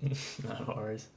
No worries.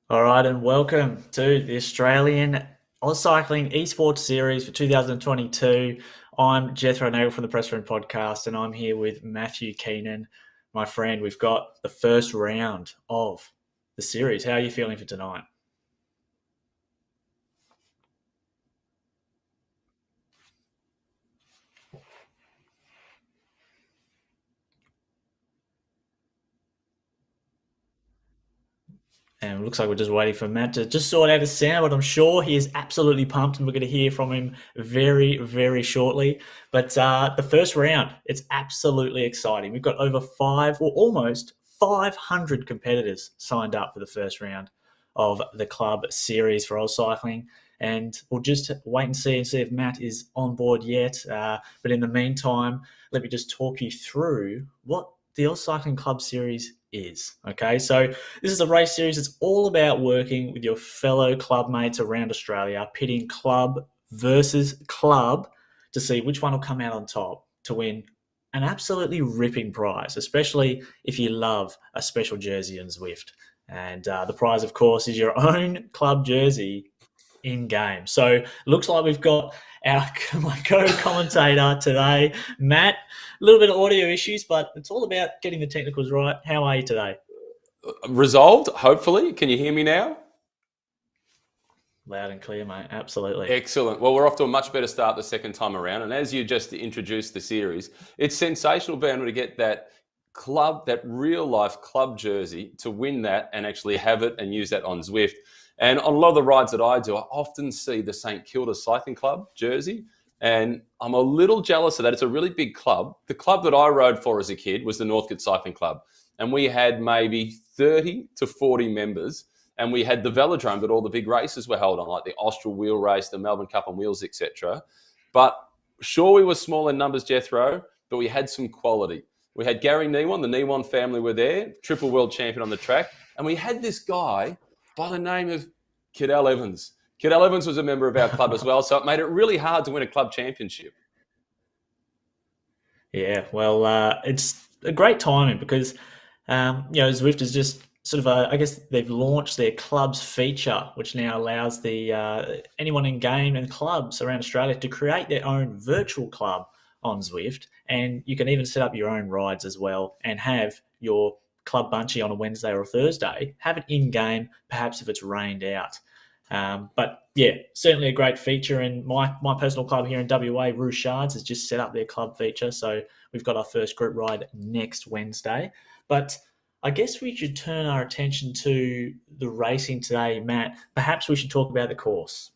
All right, and welcome to the Australian AusCycling Esports Series for 2022. I'm Jethro Nagel from the Press Room Podcast, and I'm here with Matthew Keenan, my friend. We've got the first round of the series. How are you feeling for tonight? And it looks like we're just waiting for Matt to just sort out his sound, but I'm sure he is absolutely pumped, and we're going to hear from him very, very shortly. But the first round, it's absolutely exciting. We've got over five, or almost 500 competitors signed up for the first round of the club series for AusCycling. And we'll just wait and see if Matt is on board yet. But in the meantime, let me just talk you through what the AusCycling Club Series is. Okay, so this is a race series. It's all about working with your fellow club mates around Australia, pitting club versus club to see which one will come out on top to win an absolutely ripping prize, especially if you love a special jersey in Zwift. And the prize, of course, is your own club jersey in game. So looks like we've got our my co-commentator today, Matt. A little bit of audio issues, but it's all about getting the technicals right. How are you today? Resolved, hopefully. Can you hear me now? Loud and clear, mate. Absolutely. Excellent. Well, we're off to a much better start the second time around. And as you just introduced the series, it's sensational being able to get that club, that real life club jersey, to win that and actually have it and use that on Zwift. And on a lot of the rides that I do, I often see the St Kilda Cycling Club jersey. And I'm a little jealous of that. It's a really big club. The club that I rode for as a kid was the Northcote Cycling Club. And we had maybe 30 to 40 members. And we had the velodrome that all the big races were held on, like the Austral Wheel Race, the Melbourne Cup on Wheels, etc. But sure, we were small in numbers, Jethro, but we had some quality. We had Gary Niewon, the Niewon family were there, triple world champion on the track. And we had this guy by the name of Cadell Evans. Cadell Evans was a member of our club as well, so it made it really hard to win a club championship. Yeah, well, it's a great timing because Zwift is just sort of I guess they've launched their clubs feature, which now allows the anyone in game and clubs around Australia to create their own virtual club on Zwift, and you can even set up your own rides as well and have your club bunchy on a Wednesday or a Thursday. Have it in game, perhaps if it's rained out. But yeah, certainly a great feature. And my personal club here in WA, Rouchards, has just set up their club feature. So we've got our first group ride next Wednesday. But I guess we should turn our attention to the racing today, Matt. Perhaps we should talk about the course.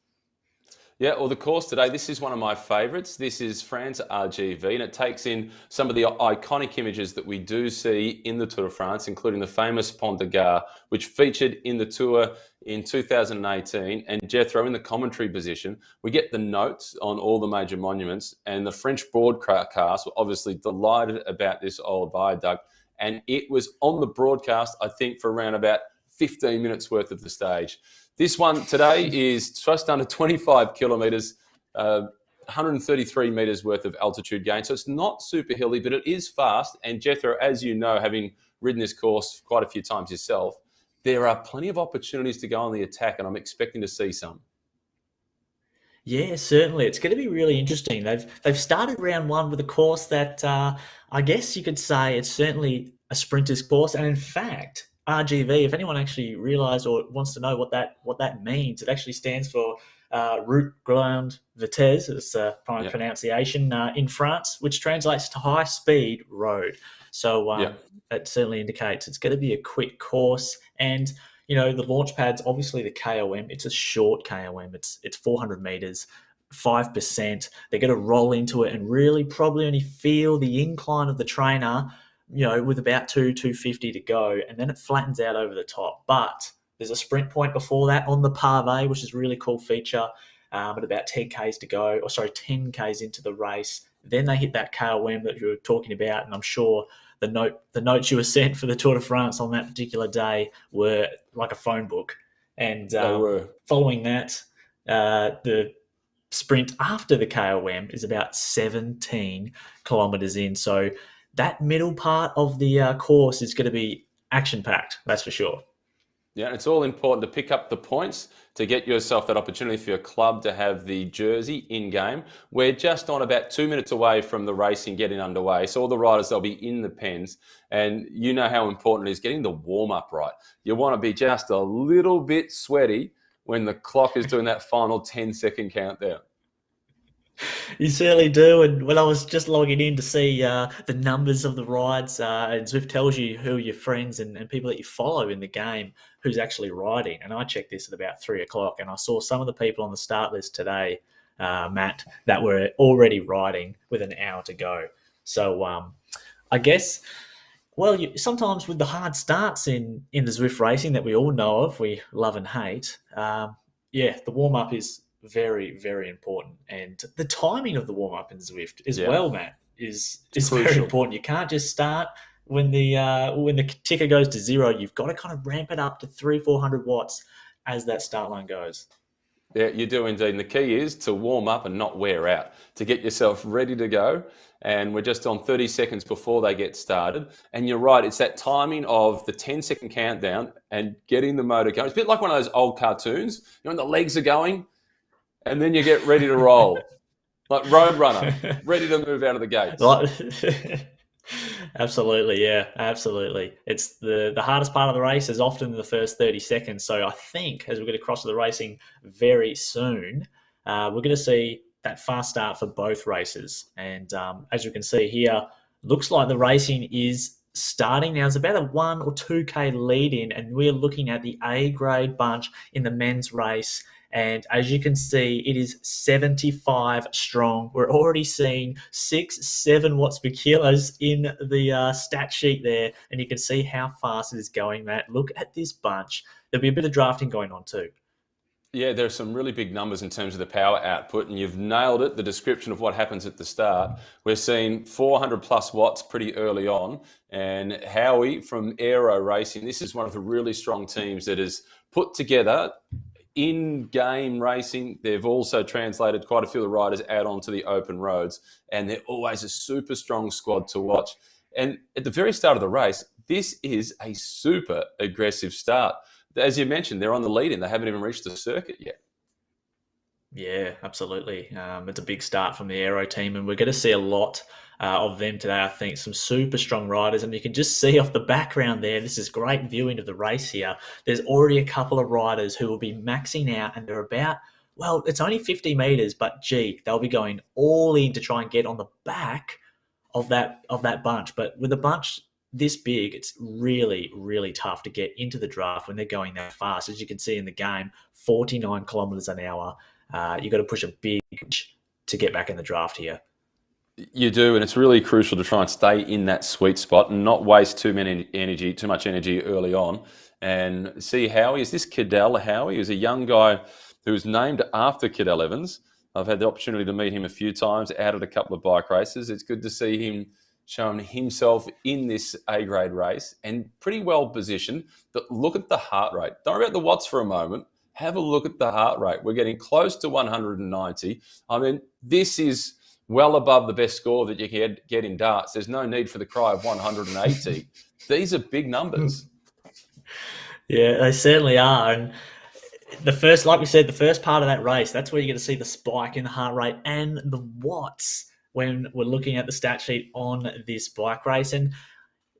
Yeah, well, the course today, this is one of my favourites. This is France R.G.V, and it takes in some of the iconic images that we do see in the Tour de France, including the famous Pont de Gare, which featured in the Tour in 2018. And Jethro, in the commentary position, we get the notes on all the major monuments, and the French broadcast were obviously delighted about this old viaduct. And it was on the broadcast, I think, for around about 15 minutes worth of the stage. This one today is just under 25 kilometres, 133 metres worth of altitude gain. So it's not super hilly, but it is fast. And Jethro, as you know, having ridden this course quite a few times yourself, there are plenty of opportunities to go on the attack, and I'm expecting to see some. Yeah, certainly. It's going to be really interesting. They've started round one with a course that I guess you could say it's certainly a sprinter's course, and in fact, RGV. If anyone actually realised or wants to know what that means, it actually stands for Route Grande Vitesse. It's a pronunciation in France, which translates to high speed road. So that certainly indicates it's going to be a quick course, and the launch pad's obviously the KOM. It's a short KOM. It's 400 meters, 5%. They're going to roll into it and really probably only feel the incline of the trainer, with about 250 to go, and then it flattens out over the top. But there's a sprint point before that on the pavé, which is a really cool feature, at about 10 Ks to go, 10 Ks into the race. Then they hit that KOM that you were talking about, and I'm sure the notes you were sent for the Tour de France on that particular day were like a phone book. And following that, the sprint after the KOM is about 17 kilometres in. So that middle part of the course is going to be action-packed, that's for sure. Yeah, it's all important to pick up the points to get yourself that opportunity for your club to have the jersey in-game. We're just on about 2 minutes away from the racing getting underway. So all the riders, they'll be in the pens. And you know how important it is getting the warm-up right. You want to be just a little bit sweaty when the clock is doing that final 10-second countdown. You certainly do. And when I was just logging in to see the numbers of the rides, and Zwift tells you who your friends and people that you follow in the game, who's actually riding. And I checked this at about 3 o'clock, and I saw some of the people on the start list today, Matt, that were already riding with an hour to go. So I guess, well, sometimes with the hard starts in the Zwift racing that we all know of, we love and hate, the warm-up is very, very important. And the timing of the warm-up in Zwift as well, Matt, is very important. You can't just start when the ticker goes to 0. You've got to kind of ramp it up to 300-400 watts as that start line goes. Yeah, you do indeed. And the key is to warm up and not wear out, to get yourself ready to go. And we're just on 30 seconds before they get started. And you're right, it's that timing of the 10-second countdown and getting the motor going. It's a bit like one of those old cartoons, when the legs are going, and then you get ready to roll. Like Roadrunner, ready to move out of the gates. Absolutely, yeah, absolutely. It's the hardest part of the race is often the first 30 seconds. So I think as we're going to cross to the racing very soon, we're going to see that fast start for both races. And as you can see here, looks like the racing is starting now. It's about a 1 or 2K lead in, and we're looking at the A grade bunch in the men's race. And as you can see, it is 75 strong. We're already seeing 6-7 watts per kilos in the stat sheet there. And you can see how fast it is going, Matt. Look at this bunch. There'll be a bit of drafting going on too. Yeah, there are some really big numbers in terms of the power output, and you've nailed it, the description of what happens at the start. We're seeing 400 plus watts pretty early on. And Howie from Aero Racing, this is one of the really strong teams that has put together in-game racing. They've also translated quite a few of the riders out onto the open roads, and they're always a super strong squad to watch. And at the very start of the race, this is a super aggressive start. As you mentioned, they're on the lead-in. They haven't even reached the circuit yet. Yeah, absolutely. It's a big start from the Aero team, and we're going to see a lot of them today, I think. Some super strong riders, and you can just see off the background there, this is great viewing of the race here. There's already a couple of riders who will be maxing out, and they're about, well, it's only 50 meters, but gee, they'll be going all in to try and get on the back of that bunch. But with a bunch this big, it's really, really tough to get into the draft when they're going that fast. As you can see in the game, 49 kilometers an hour. You've got to push a big to get back in the draft here. You do, and it's really crucial to try and stay in that sweet spot and not waste too much energy early on. And see Howie, is this Cadell Howie? He's a young guy who was named after Cadell Evans. I've had the opportunity to meet him a few times out at a couple of bike races. It's good to see him showing himself in this A-grade race and pretty well positioned. But look at the heart rate. Don't worry about the watts for a moment. Have a look at the heart rate. We're getting close to 190. I mean, this is well above the best score that you can get in darts. There's no need for the cry of 180. These are big numbers. Yeah, they certainly are. And the first, like we said, the first part of that race, that's where you're going to see the spike in the heart rate and the watts when we're looking at the stat sheet on this bike race. And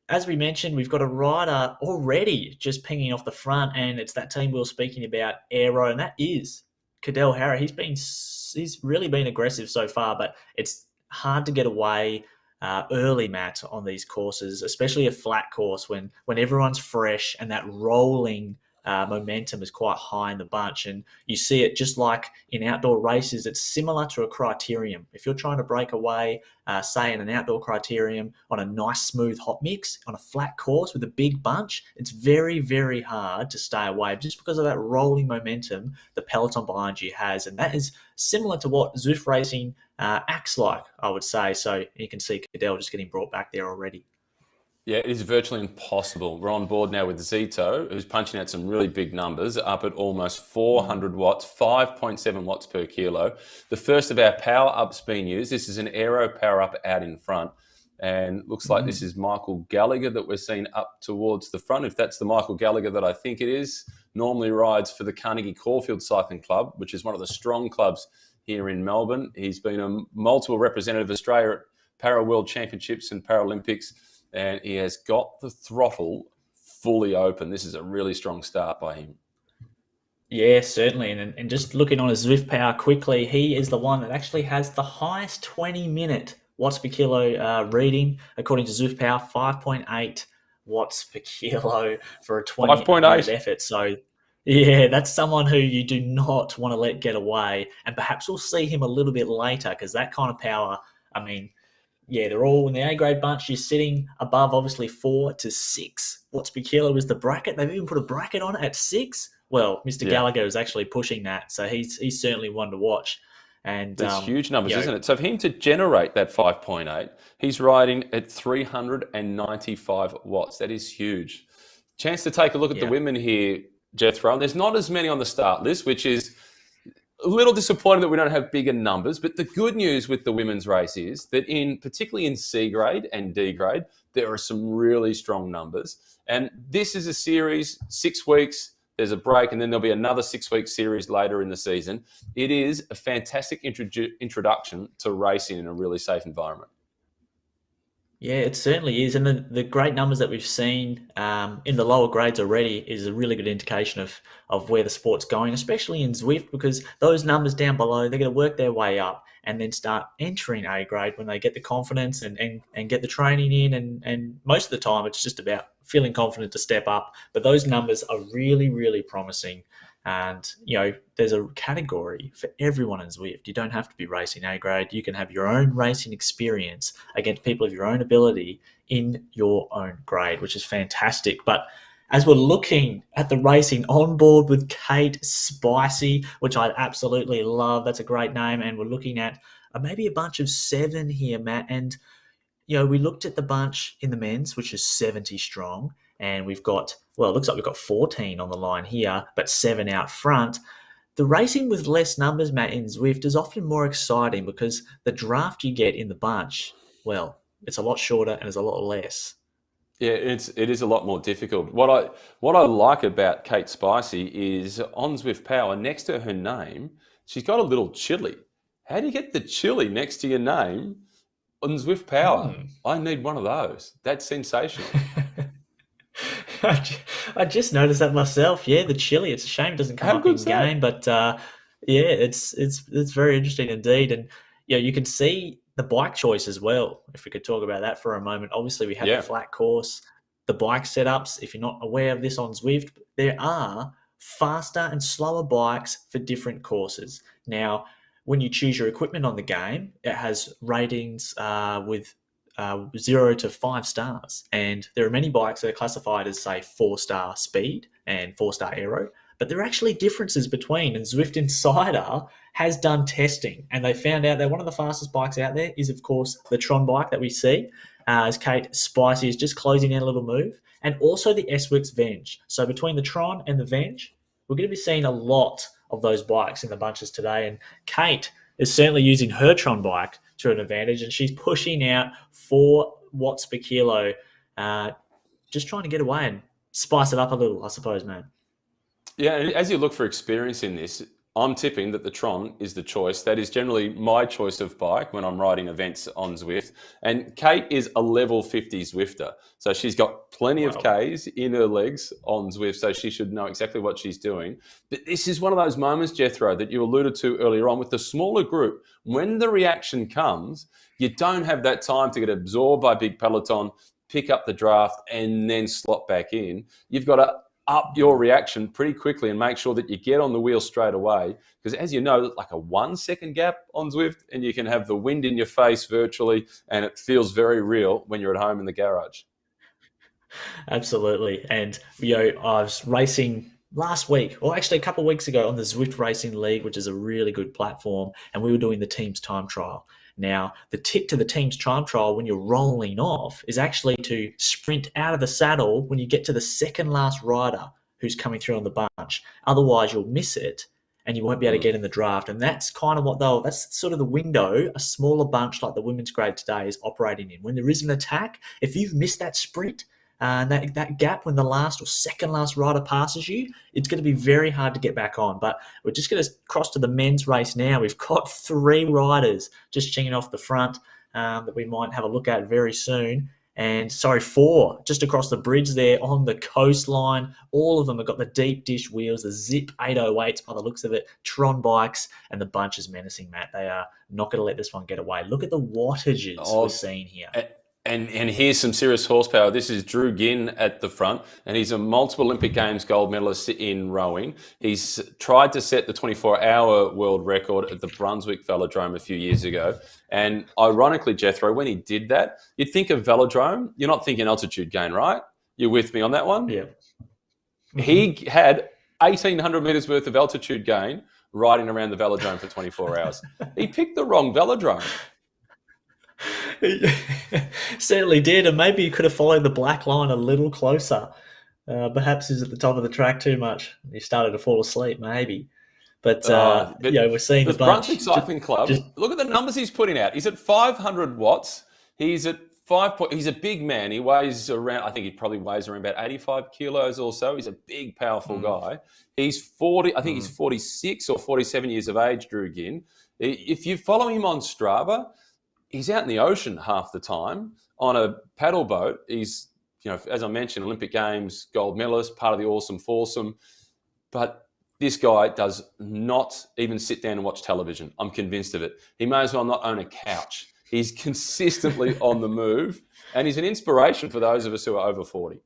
as we mentioned, we've got a rider already just pinging off the front, and it's that team we were speaking about, Aero, and that is Cadell Harra. He's really been aggressive so far, but it's hard to get away early, Matt, on these courses, especially a flat course when everyone's fresh and that rolling momentum is quite high in the bunch. And you see it just like in outdoor races. It's similar to a criterium. If you're trying to break away, say in an outdoor criterium on a nice smooth hot mix on a flat course with a big bunch, it's very, very hard to stay away just because of that rolling momentum the peloton behind you has. And that is similar to what Zwift racing acts like, I would say. So you can see Cadell just getting brought back there already. Yeah, it is virtually impossible. We're on board now with Zito, who's punching out some really big numbers, up at almost 400 watts, 5.7 watts per kilo. The first of our power-ups being used. This is an Aero power-up out in front. And looks like this is Michael Gallagher that we're seeing up towards the front. If that's the Michael Gallagher that I think it is, normally rides for the Carnegie Caulfield Cycling Club, which is one of the strong clubs here in Melbourne. He's been a multiple representative of Australia at Para-World Championships and Paralympics. And he has got the throttle fully open. This is a really strong start by him. Yeah, certainly. And just looking on his Zwift power quickly, he is the one that actually has the highest 20-minute watts per kilo reading, according to Zwift power, 5.8 watts per kilo for a 20-minute effort. So, yeah, that's someone who you do not want to let get away. And perhaps we'll see him a little bit later because that kind of power, I mean, yeah, they're all in the A-grade bunch. You're sitting above, obviously, 4 to 6 watts per kilo is the bracket. They've even put a bracket on it at 6. Well, Mr. Gallagher is actually pushing that, so he's certainly one to watch. And it's huge numbers, isn't it? So for him to generate that 5.8, he's riding at 395 watts. That is huge. Chance to take a look at the women here, Jethro. There's not as many on the start list, which is a little disappointed that we don't have bigger numbers, but the good news with the women's race is that particularly in C grade and D grade, there are some really strong numbers. And this is a series, 6 weeks, there's a break, and then there'll be another 6-week series later in the season. It is a fantastic introduction to racing in a really safe environment. Yeah, it certainly is. And the great numbers that we've seen in the lower grades already is a really good indication of where the sport's going, especially in Zwift, because those numbers down below, they're going to work their way up and then start entering A grade when they get the confidence and get the training in. And most of the time, it's just about feeling confident to step up. But those numbers are really, really promising. And, there's a category for everyone in Zwift. You don't have to be racing A grade. You can have your own racing experience against people of your own ability in your own grade, which is fantastic. But as we're looking at the racing on board with Kate Spicy, which I absolutely love, that's a great name. And we're looking at maybe a bunch of 7 here, Matt. And, we looked at the bunch in the men's, which is 70 strong. And we've got, it looks like we've got 14 on the line here, but 7 out front. The racing with less numbers, Matt, in Zwift is often more exciting because the draft you get in the bunch, it's a lot shorter and there's a lot less. Yeah, it is a lot more difficult. What I like about Kate Spicy is on Zwift Power, next to her name, she's got a little chili. How do you get the chili next to your name on Zwift Power? I need one of those. That's sensational. I just noticed that myself. Yeah, the chili. It's a shame it doesn't come up in game, but it's very interesting indeed. And you can see the bike choice as well, if we could talk about that for a moment. Obviously, we have the Yeah. flat course, the bike setups. If you're not aware of this on Zwift, there are faster and slower bikes for different courses. Now, when you choose your equipment on the game, it has ratings with 0 to 5 stars. And there are many bikes that are classified as, say, 4-star speed and 4-star aero, but there are actually differences between. And Zwift Insider has done testing, and they found out that one of the fastest bikes out there is, of course, the Tron bike that we see, as Kate Spicy is just closing in a little move, and also the S-Works Venge. So between the Tron and the Venge, we're going to be seeing a lot of those bikes in the bunches today. And Kate is certainly using her Tron bike to an advantage, and she's pushing out 4 watts per kilo, just trying to get away and spice it up a little, I suppose, man. Yeah, and as you look for experience in this, I'm tipping that the Tron is the choice. That is generally my choice of bike when I'm riding events on Zwift. And Kate is a level 50 Zwifter. So she's got plenty of Ks in her legs on Zwift, so she should know exactly what she's doing. But this is one of those moments, Jethro, that you alluded to earlier on with the smaller group. When the reaction comes, you don't have that time to get absorbed by big peloton, pick up the draft, and then slot back in. You've got to up your reaction pretty quickly and make sure that you get on the wheel straight away. Because as you know, like a 1 second gap on Zwift, and you can have the wind in your face virtually, and it feels very real when you're at home in the garage. Absolutely. And, I was racing last week, or actually a couple of weeks ago, on the Zwift Racing League, which is a really good platform, and we were doing the team's time trial. Now, the tip to the team's time trial when you're rolling off is actually to sprint out of the saddle when you get to the second last rider who's coming through on the bunch. Otherwise, you'll miss it and you won't be able to get in the draft. And that's kind of that's sort of the window a smaller bunch like the women's grade today is operating in. When there is an attack, if you've missed that sprint, and that gap when the last or second last rider passes you, it's going to be very hard to get back on. But we're just going to cross to the men's race now. We've got 3 riders just chinging off the front that we might have a look at very soon. And 4 just across the bridge there on the coastline. All of them have got the deep dish wheels, the Zip 808s by the looks of it, Tron bikes, and the bunch is menacing, Matt. They are not going to let this one get away. Look at the wattages we're seeing here. And here's some serious horsepower. This is Drew Ginn at the front, and he's a multiple Olympic Games gold medalist in rowing. He's tried to set the 24-hour world record at the Brunswick Velodrome a few years ago. And ironically, Jethro, when he did that, you'd think of velodrome. You're not thinking altitude gain, right? You're with me on that one? Yeah. He had 1,800 meters worth of altitude gain riding around the velodrome for 24 hours. He picked the wrong velodrome. Certainly did, and maybe you could have followed the black line a little closer. Perhaps he's at the top of the track too much. He started to fall asleep, maybe. But we're seeing the bunch. Brunswick Cycling Club. Look at the numbers he's putting out. He's at 500 watts. He's at 5. He's a big man. He weighs around. I think he probably weighs around about 85 kilos or so. He's a big, powerful guy. He's 40. I think he's 46 or 47 years of age. Drew Ginn. If you follow him on Strava, he's out in the ocean half the time on a paddle boat. He's, as I mentioned, Olympic Games gold medalist, part of the awesome foursome. But this guy does not even sit down and watch television. I'm convinced of it. He may as well not own a couch. He's consistently on the move, and he's an inspiration for those of us who are over 40.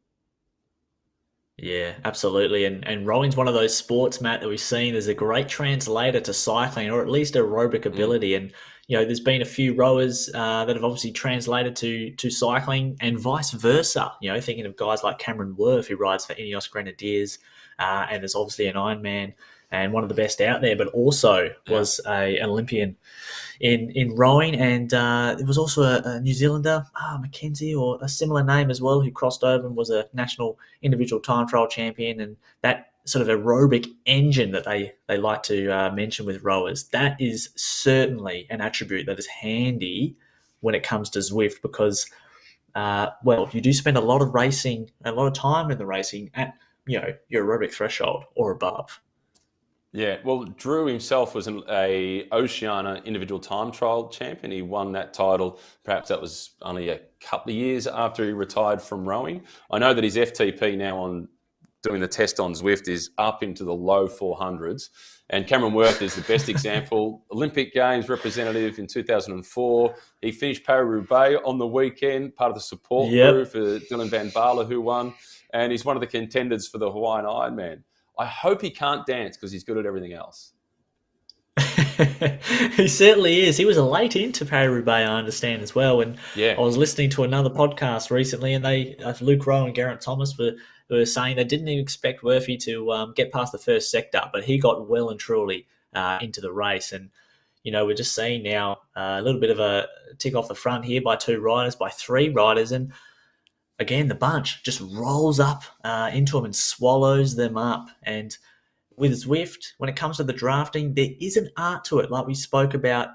Yeah, absolutely. And rowing's one of those sports, Matt, that we've seen as a great translator to cycling, or at least aerobic ability. And, there's been a few rowers that have obviously translated to cycling and vice versa. Thinking of guys like Cameron Worth, who rides for Ineos Grenadiers and is obviously an Ironman and one of the best out there, but also was an Olympian in rowing. And there was also a New Zealander, Mackenzie, or a similar name as well, who crossed over and was a national individual time trial champion. And that sort of aerobic engine that they like to mention with rowers, that is certainly an attribute that is handy when it comes to Zwift because, you do spend a lot of racing, a lot of time in the racing at, your aerobic threshold or above. Yeah, well, Drew himself was a Oceania individual time trial champion. He won that title. Perhaps that was only a couple of years after he retired from rowing. I know that he's FTP now on doing the test on Zwift is up into the low 400s. And Cameron Worth is the best example. Olympic Games representative in 2004. He finished Paris-Roubaix on the weekend, part of the support crew for Dylan Van Baarle, who won. And he's one of the contenders for the Hawaiian Ironman. I hope he can't dance because he's good at everything else. He certainly is. He was a late into Paris-Roubaix, I understand, as well. And Yeah. I was listening to another podcast recently, and Luke Rowe and Geraint Thomas were saying they didn't even expect Worthy to get past the first sector, but he got well and truly into the race. And, we're just seeing now a little bit of a tick off the front here by 2 riders, by 3 riders. And again, the bunch just rolls up into them and swallows them up. And with Zwift, when it comes to the drafting, there is an art to it, like we spoke about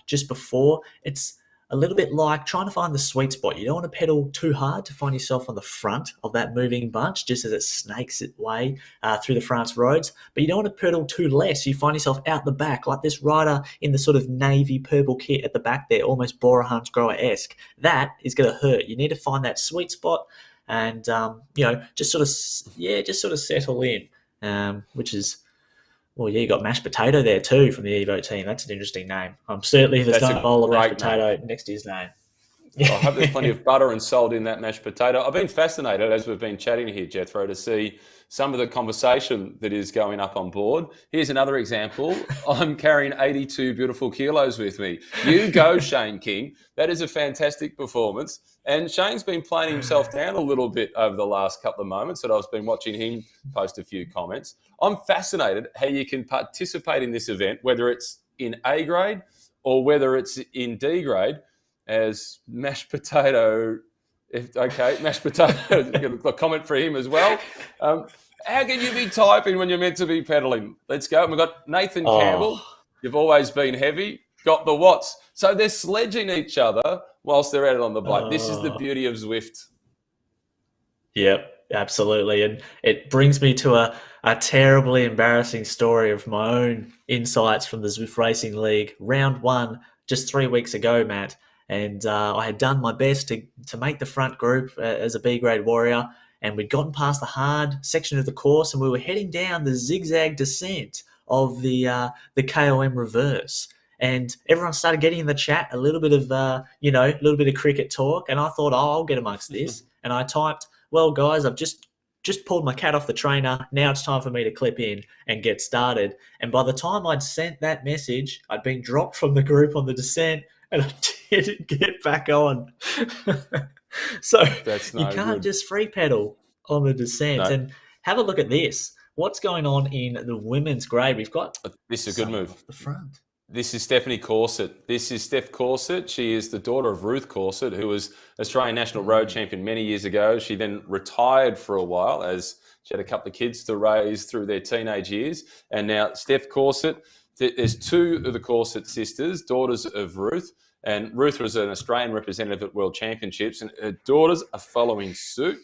just before. It's a little bit like trying to find the sweet spot. You don't want to pedal too hard to find yourself on the front of that moving bunch, just as it snakes its way through the France roads. But you don't want to pedal too less. You find yourself out the back, like this rider in the sort of navy purple kit at the back there, almost Bora Hansgrohe-esque. That is going to hurt. You need to find that sweet spot and, just sort of settle in. Which is, you got Mashed Potato there too from the Evo team. That's an interesting name. Certainly there's no bowl of mashed potato next to his name. I hope there's plenty of butter and salt in that mashed potato. I've been fascinated, as we've been chatting here, Jethro, to see some of the conversation that is going up on board. Here's another example. I'm carrying 82 beautiful kilos with me. You go, Shane King. That is a fantastic performance. And Shane's been playing himself down a little bit over the last couple of moments that I've been watching him post a few comments. I'm fascinated how you can participate in this event, whether it's in A grade or whether it's in D grade, as mashed potato. Mashed potato. A comment for him as well. How can you be typing when you're meant to be pedaling? Let's go. We've got Nathan Campbell. You've always been heavy. Got the watts. So they're sledging each other whilst they're out on the bike. This is the beauty of Zwift. Yep, absolutely. And it brings me to a terribly embarrassing story of my own insights from the Zwift Racing League. Round 1, just 3 weeks ago, Matt. And I had done my best to make the front group as a B-grade warrior. And we'd gotten past the hard section of the course, and we were heading down the zigzag descent of the KOM reverse. And everyone started getting in the chat a little bit of, a little bit of cricket talk. And I thought, I'll get amongst this. And I typed, well, guys, I've just pulled my cat off the trainer. Now it's time for me to clip in and get started. And by the time I'd sent that message, I'd been dropped from the group on the descent, and I didn't get back on. So you can't just free pedal on the descent. No. And have a look at this. What's going on in the women's grade? We've got this is a good move off the front. This is Stephanie Corset. This is Steph Corset. She is the daughter of Ruth Corset, who was Australian National Road Champion many years ago. She then retired for a while as she had a couple of kids to raise through their teenage years. And now Steph Corset, there's 2 of the Corset sisters, daughters of Ruth. And Ruth was an Australian representative at World Championships, and her daughters are following suit.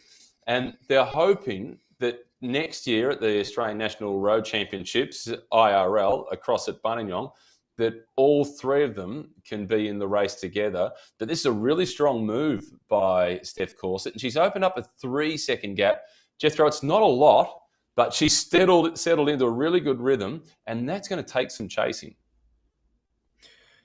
And they're hoping that next year at the Australian National Road Championships, IRL, across at Buninyong, that all 3 of them can be in the race together. But this is a really strong move by Steph Corset. And she's opened up a 3-second gap. Jethro, it's not a lot, but she's settled into a really good rhythm, and that's going to take some chasing.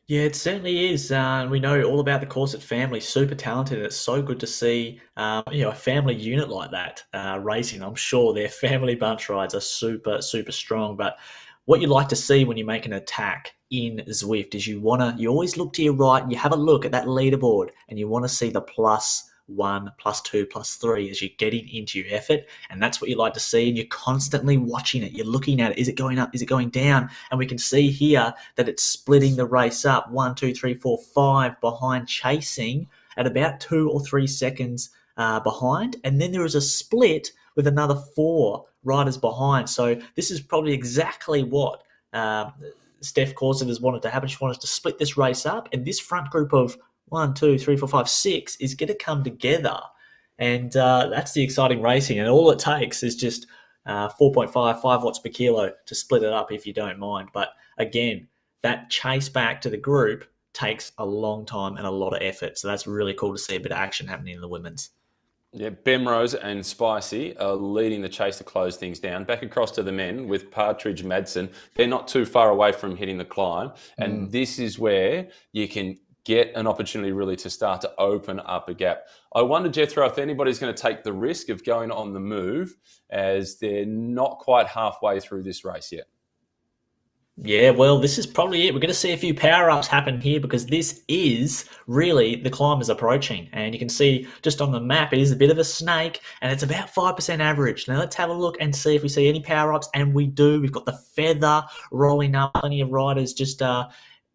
Yeah, it certainly is. We know all about the Corset family, super talented, and it's so good to see a family unit like that racing. I'm sure their family bunch rides are super, super strong. But what you like to see when you make an attack in Zwift is you always look to your right and you have a look at that leaderboard, and you want to see the +1, +2, +3 as you're getting into your effort. And that's what you like to see. And you're constantly watching it. You're looking at it. Is it going up? Is it going down? And we can see here that it's splitting the race up 1, 2, 3, 4, 5 behind, chasing at about 2 or 3 seconds behind. And then there is a split with another 4 riders behind. So this is probably exactly what Steph Corset has wanted to happen. She wanted to split this race up, and this front group of 1, 2, 3, 4, 5, 6 is going to come together. And that's the exciting racing. And all it takes is just 4.5, 5 watts per kilo to split it up if you don't mind. But again, that chase back to the group takes a long time and a lot of effort. So that's really cool to see a bit of action happening in the women's. Yeah, Bemrose and Spicy are leading the chase to close things down. Back across to the men with Partridge, Madsen. They're not too far away from hitting the climb. And this is where you can get an opportunity really to start to open up a gap. I wonder, Jethro, if anybody's going to take the risk of going on the move, as they're not quite halfway through this race yet. Yeah, well, this is probably it. We're going to see a few power-ups happen here because this is really the climbers approaching. And you can see just on the map, it is a bit of a snake and it's about 5% average. Now let's have a look and see if we see any power-ups. And we do. We've got the feather rolling up. Plenty of riders just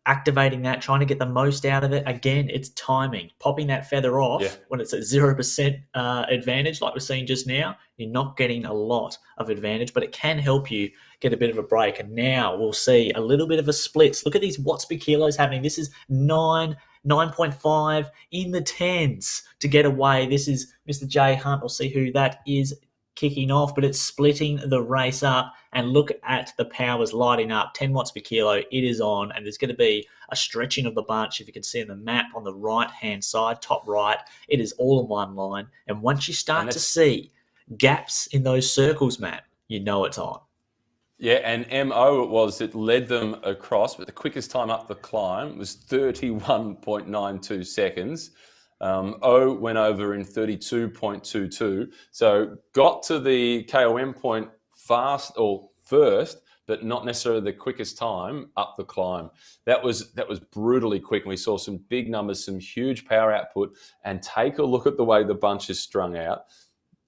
activating that, trying to get the most out of it. Again, it's timing. Popping that feather off when it's at 0% advantage, like we're seeing just now, you're not getting a lot of advantage, but it can help you get a bit of a break. And now we'll see a little bit of a split. Look at these watts per kilos happening. This is 9.5 in the tens to get away. This is Mr. J Hunt. We'll see who that is kicking off, but it's splitting the race up. And look at the powers lighting up. 10 watts per kilo, it is on, and there's going to be a stretching of the bunch. If you can see in the map on the right-hand side, top right, it is all in one line. And once you start to see gaps in those circles, Matt, you know it's on. Yeah, and MO it was that led them across, but the quickest time up the climb was 31.92 seconds. O went over in 32.22. So got to the KOM point first, but not necessarily the quickest time up the climb. That was brutally quick. And we saw some big numbers, some huge power output, and take a look at the way the bunch is strung out.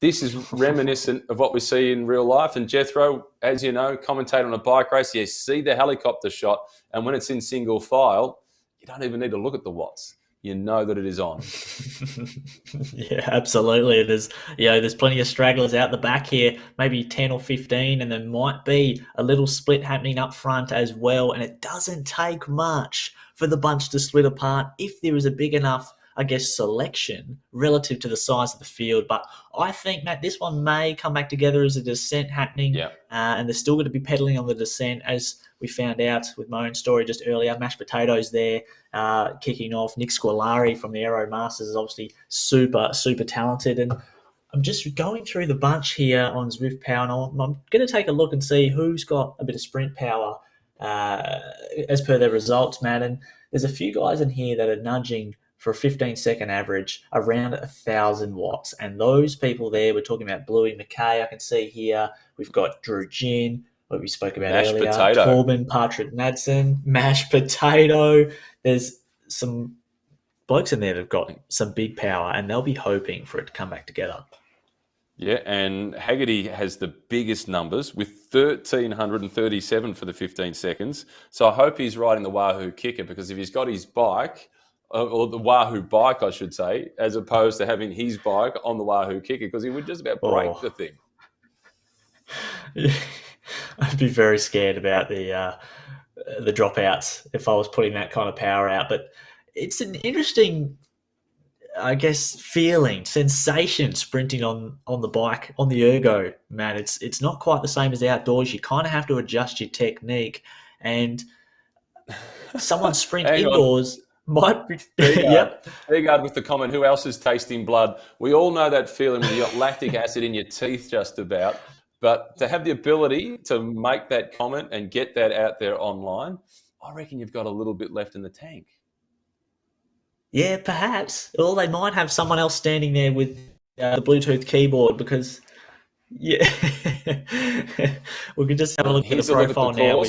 This is reminiscent of what we see in real life. And Jethro, as you know, commentate on a bike race, you see the helicopter shot, and when it's in single file, you don't even need to look at the watts. You know that it is on. Yeah, absolutely. There's plenty of stragglers out the back here, maybe 10 or 15, and there might be a little split happening up front as well. And it doesn't take much for the bunch to split apart if there is a big enough, I guess, selection relative to the size of the field. But I think, Matt, this one may come back together as a descent happening, and they're still going to be pedaling on the descent, as we found out with my own story just earlier. Mashed Potatoes there kicking off. Nick Squilari from the Aero Masters is obviously super, super talented. And I'm just going through the bunch here on Zwift Power, and I'm going to take a look and see who's got a bit of sprint power as per their results, Matt. And there's a few guys in here that are nudging for a 15-second average around 1,000 watts. And those people there, we're talking about Bluey McKay, I can see here. We've got Drew Gin, what we spoke about earlier. Torben, Partridge, Madsen, Mashed Potato. There's some blokes in there that have got some big power, and they'll be hoping for it to come back together. Yeah, and Haggerty has the biggest numbers with 1,337 for the 15 seconds. So I hope he's riding the Wahoo Kicker, because if he's got his bike, or the Wahoo bike, I should say, as opposed to having his bike on the Wahoo Kicker, because he would just about break the thing. I'd be very scared about the dropouts if I was putting that kind of power out. But it's an interesting, I guess, feeling, sensation sprinting on the bike, on the ergo, man. It's not quite the same as outdoors. You kind of have to adjust your technique, and someone sprint indoors might be. Yep. Begard with the comment, who else is tasting blood? We all know that feeling when you got lactic acid in your teeth just about. But to have the ability to make that comment and get that out there online, I reckon you've got a little bit left in the tank. Yeah, perhaps. Or they might have someone else standing there with the Bluetooth keyboard, because, we can just have a look at the profile now.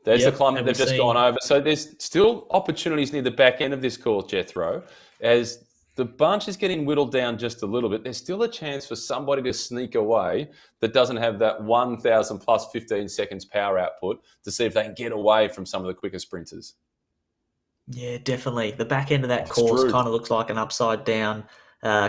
There's the climb that they've just gone over. So there's still opportunities near the back end of this course, Jethro. As the bunch is getting whittled down just a little bit, there's still a chance for somebody to sneak away that doesn't have that 1,000 plus 15 seconds power output, to see if they can get away from some of the quicker sprinters. Yeah, definitely. The back end of that course kind of looks like an upside down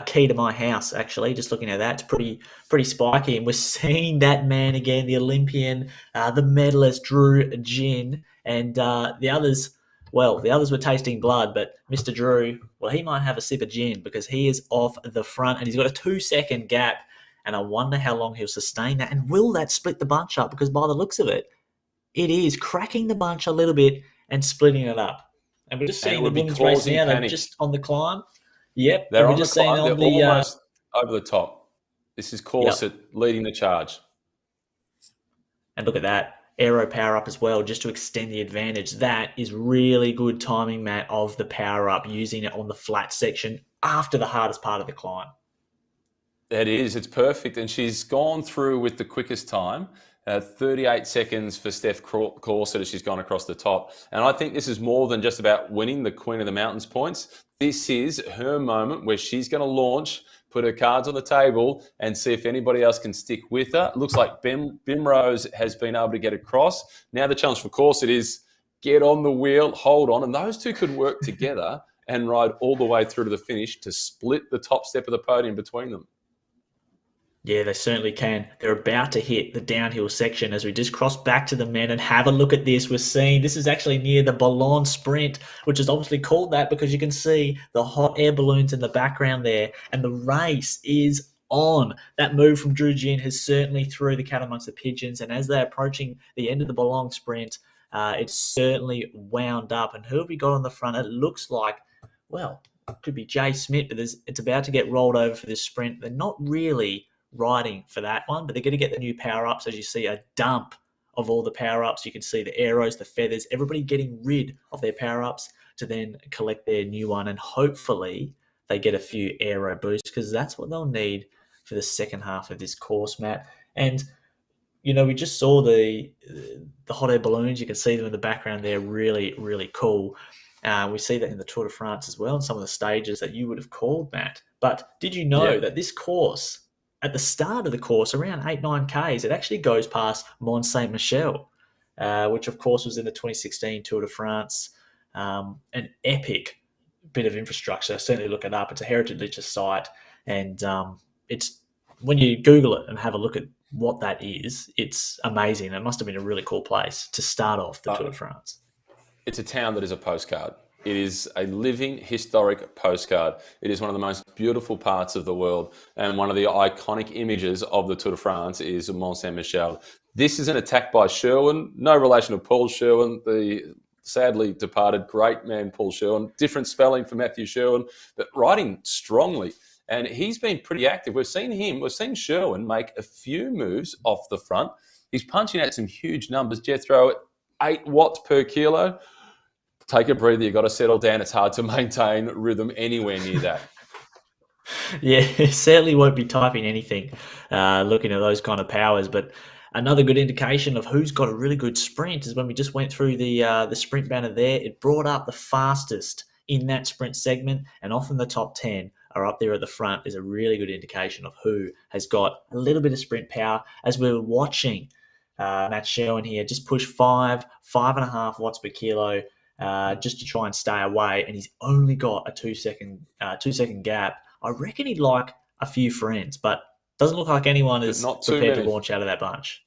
key to my house, actually. Just looking at that, it's pretty spiky. And we're seeing that man again, the Olympian, the medalist, Drew Gin, and the others. Well, the others were tasting blood, but Mr. Drew, well, he might have a sip of gin, because he is off the front and he's got a 2-second gap. And I wonder how long he'll sustain that. And will that split the bunch up? Because by the looks of it, it is cracking the bunch a little bit and splitting it up. And we're just seeing the women's race now. They're just on the climb. Yep. They're on the climb. over the top. This is Yep. Corset leading the charge. And look at that. Aero power up as well, just to extend the advantage. That is really good timing, Matt, of the power up, using it on the flat section after the hardest part of the climb. It is. It's perfect. And she's gone through with the quickest time. 38 seconds for Steph Corset as she's gone across the top. And I think this is more than just about winning the Queen of the Mountains points. This is her moment where she's going to launch, put her cards on the table, and see if anybody else can stick with her. It looks like Bimrose has been able to get across. Now the challenge for Corset is get on the wheel, hold on, and those two could work together and ride all the way through to the finish to split the top step of the podium between them. Yeah, they certainly can. They're about to hit the downhill section as we just cross back to the men and have a look at this. We're seeing this is actually near the Ballon Sprint, which is obviously called that because you can see the hot air balloons in the background there, and the race is on. That move from Drew Gin has certainly threw the cat amongst the pigeons, and as they're approaching the end of the Ballon Sprint, it's certainly wound up. And who have we got on the front? It looks like, well, it could be Jay Smith, but it's about to get rolled over for this sprint. They're not really riding for that one, but they're going to get the new power-ups. As you see, a dump of all the power-ups. You can see the arrows, the feathers, everybody getting rid of their power-ups to then collect their new one, and hopefully they get a few aero boosts because that's what they'll need for the second half of this course, Matt. And we just saw the hot air balloons. You can see them in the background. They're really, really cool. We see that in the Tour de France as well, and some of the stages that you would have called, Matt. But did you know that this course, at the start of the course, around 8-9 Ks, it actually goes past Mont Saint-Michel, which of course was in the 2016 Tour de France. An epic bit of infrastructure. Certainly look it up. It's a heritage literature site, and it's when you Google it and have a look at what that is, it's amazing. It must have been a really cool place to start off the Tour de France. It's a town that is a postcard. It is a living, historic postcard. It is one of the most beautiful parts of the world. And one of the iconic images of the Tour de France is Mont Saint-Michel. This is an attack by Sherwin, no relation to Paul Sherwin, the sadly departed great man Paul Sherwin. Different spelling for Matthew Sherwin, but riding strongly. And he's been pretty active. We've seen Sherwin make a few moves off the front. He's punching out some huge numbers. Jethro at 8 watts per kilo. Take a breather. You've got to settle down. It's hard to maintain rhythm anywhere near that. Yeah, certainly won't be typing anything looking at those kind of powers. But another good indication of who's got a really good sprint is when we just went through the sprint banner there. It brought up the fastest in that sprint segment, and often the top 10 are up there at the front is a really good indication of who has got a little bit of sprint power. As we were watching Matt Sherwin here just push 5.5 watts per kilo, just to try and stay away, and he's only got a 2-second gap. I reckon he'd like a few friends, but doesn't look like anyone is prepared to launch out of that bunch.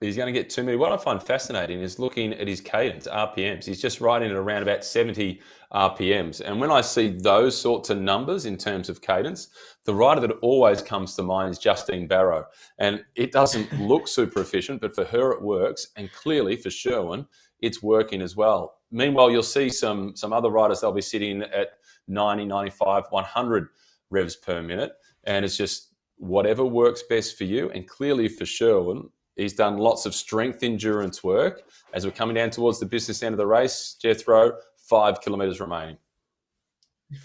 He's going to get too many. What I find fascinating is looking at his cadence, RPMs. He's just riding at around about 70 RPMs. And when I see those sorts of numbers in terms of cadence, the rider that always comes to mind is Justine Barrow. And it doesn't look super efficient, but for her it works. And clearly for Sherwin, it's working as well. Meanwhile, you'll see some other riders, they'll be sitting at 90, 95, 100 revs per minute. And it's just whatever works best for you. And clearly for Sherwin, he's done lots of strength endurance work. As we're coming down towards the business end of the race, Jethro, 5 kilometres remaining.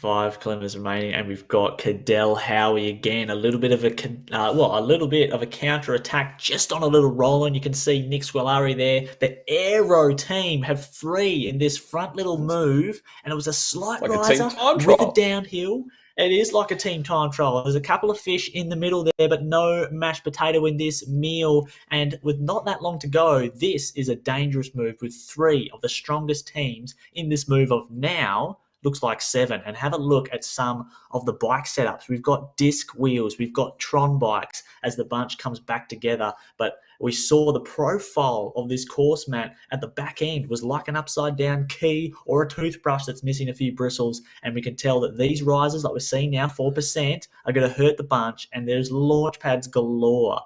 5 kilometres remaining, and we've got Cadel Howie again. A little bit of a counter attack, just on a little roll, and you can see Nick Squilari there. The Aero team have 3 in this front little move, and it was a slight riser with a downhill. It is like a team time trial. There's a couple of fish in the middle there, but no mashed potato in this meal. And with not that long to go, this is a dangerous move with 3 of the strongest teams in this move of now. Looks like 7. And have a look at some of the bike setups. We've got disc wheels. We've got Tron bikes as the bunch comes back together. But we saw the profile of this course, Matt, at the back end was like an upside down key or a toothbrush that's missing a few bristles. And we can tell that these risers, like we're seeing now, 4%, are going to hurt the bunch. And there's launch pads galore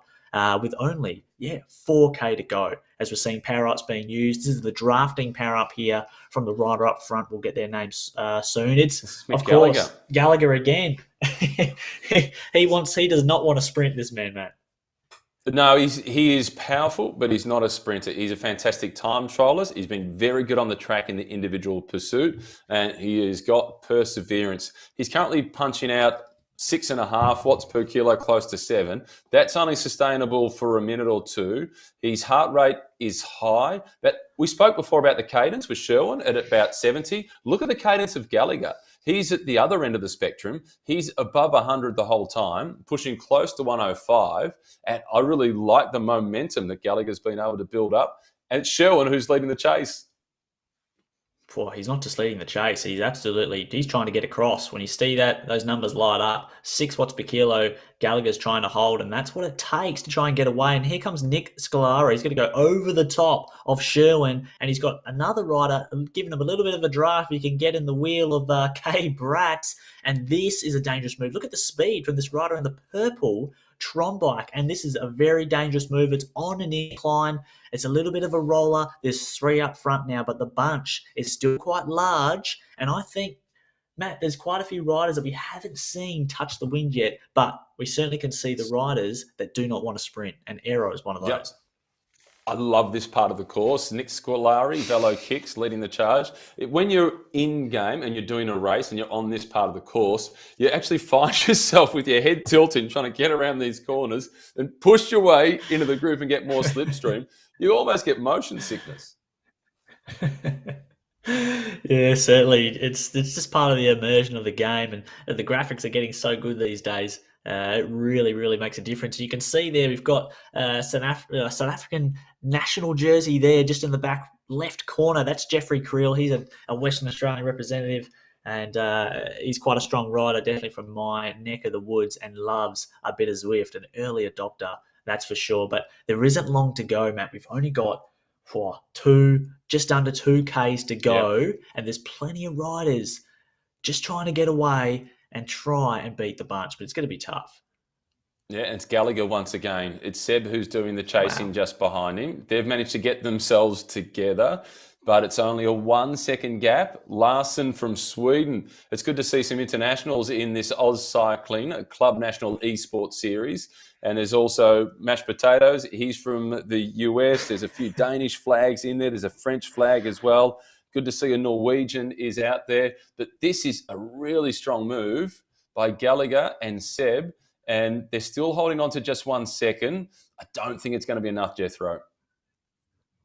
with only 4K to go. As we're seeing power ups being used, this is the drafting power up here from the rider up front. We'll get their names soon. It's This is Mick of course Gallagher. Gallagher again. He does not want to sprint. This man, Matt. No, he is powerful, but he's not a sprinter. He's a fantastic time trialist. He's been very good on the track in the individual pursuit, and he has got perseverance. He's currently punching out 6.5 watts per kilo, close to 7. That's only sustainable for a minute or two. His heart rate is high. But we spoke before about the cadence with Sherwin at about 70. Look at the cadence of Gallagher. He's at the other end of the spectrum. He's above 100 the whole time, pushing close to 105. And I really like the momentum that Gallagher's been able to build up. And it's Sherwin who's leading the chase. He's not just leading the chase. He's trying to get across. When you see those numbers light up, 6 watts per kilo, Gallagher's trying to hold, and that's what it takes to try and get away. And here comes Nick Scolari. He's going to go over the top of Sherwin, and he's got another rider giving him a little bit of a draft. He can get in the wheel of K. Bratz, and this is a dangerous move. Look at the speed from this rider in the purple Tron bike, and this is a very dangerous move. It's on an incline. It's a little bit of a roller. There's 3 up front now, but the bunch is still quite large. And I think, Matt, there's quite a few riders that we haven't seen touch the wind yet, but we certainly can see the riders that do not want to sprint, and Aero is one of those. Yep. I love this part of the course. Nick Scolari, Velo Kicks, leading the charge. When you're in game and you're doing a race and you're on this part of the course, you actually find yourself with your head tilting, trying to get around these corners and push your way into the group and get more slipstream. You almost get motion sickness. Yeah, certainly. It's just part of the immersion of the game, and the graphics are getting so good these days. It really, really makes a difference. You can see there we've got South African national jersey there just in the back left corner. That's Jeffrey Creel. He's a Western Australian representative, and he's quite a strong rider, definitely from my neck of the woods, and loves a bit of Zwift, an early adopter, that's for sure. But there isn't long to go, Matt. We've only got just under 2Ks to go, yep. And there's plenty of riders just trying to get away and try and beat the bunch, but it's going to be tough. Yeah, and it's Gallagher once again. It's Seb who's doing the chasing just behind him. They've managed to get themselves together, but it's only a 1 second gap. Larson from Sweden. It's good to see some internationals in this AusCycling, a club national esports series. And there's also Mashed Potatoes. He's from the US. There's a few Danish flags in there. There's a French flag as well. Good to see a Norwegian is out there. But this is a really strong move by Gallagher and Seb, and they're still holding on to just 1 second. I don't think it's going to be enough, Jethro.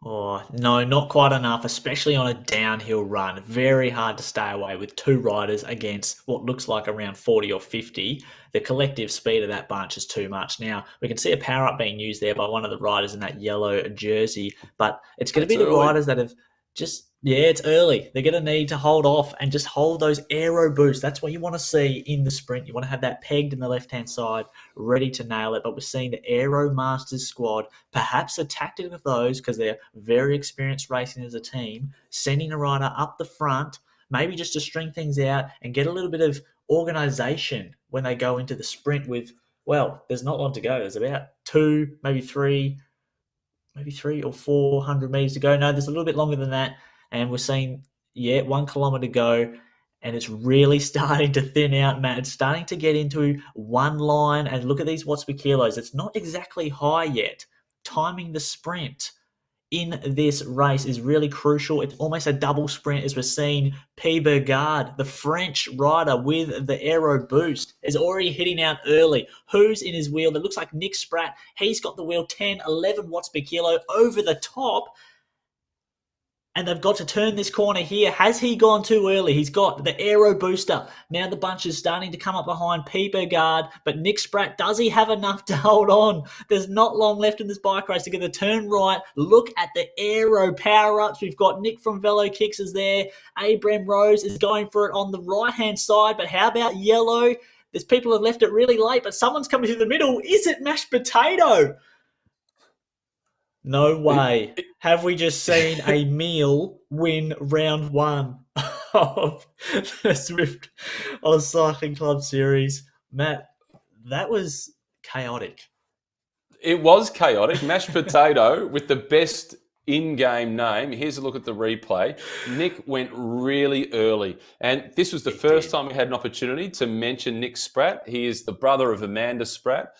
Oh, no, not quite enough, especially on a downhill run. Very hard to stay away with 2 riders against what looks like around 40 or 50. The collective speed of that bunch is too much. Now, we can see a power-up being used there by one of the riders in that yellow jersey, but it's going to be the riders that have just... Yeah, it's early. They're going to need to hold off and just hold those aero boosts. That's what you want to see in the sprint. You want to have that pegged in the left-hand side, ready to nail it. But we're seeing the Aero Masters squad, perhaps a tactic of those because they're very experienced racing as a team, sending a rider up the front, maybe just to string things out and get a little bit of organisation when they go into the sprint with, well, there's not long to go. There's about 2, maybe 3 or 400 metres to go. No, there's a little bit longer than that. And we're seeing, 1 kilometre to go, and it's really starting to thin out, Matt. It's starting to get into one line, and look at these watts per kilos. It's not exactly high yet. Timing the sprint in this race is really crucial. It's almost a double sprint as we're seeing P. Bergard, the French rider with the Aero Boost, is already hitting out early. Who's in his wheel? It looks like Nick Spratt. He's got the wheel 10, 11 watts per kilo over the top. And they've got to turn this corner here. Has he gone too early? He's got the Aero Booster. Now the bunch is starting to come up behind P. Bergard, but Nick Spratt, does he have enough to hold on? There's not long left in this bike race to get the turn right. Look at the Aero power-ups. We've got Nick from Velo Kicks is there. Abram Rose is going for it on the right-hand side, but how about yellow? There's people who have left it really late, but someone's coming through the middle. Is it Mashed Potato? No way. Have we just seen a meal win round 1 of the Zwift AusCycling Club Series? Matt, that was chaotic. It was chaotic. Mashed potato with the best in-game name. Here's a look at the replay. Nick went really early. And this was the first time we had an opportunity to mention Nick Spratt. He is the brother of Amanda Spratt.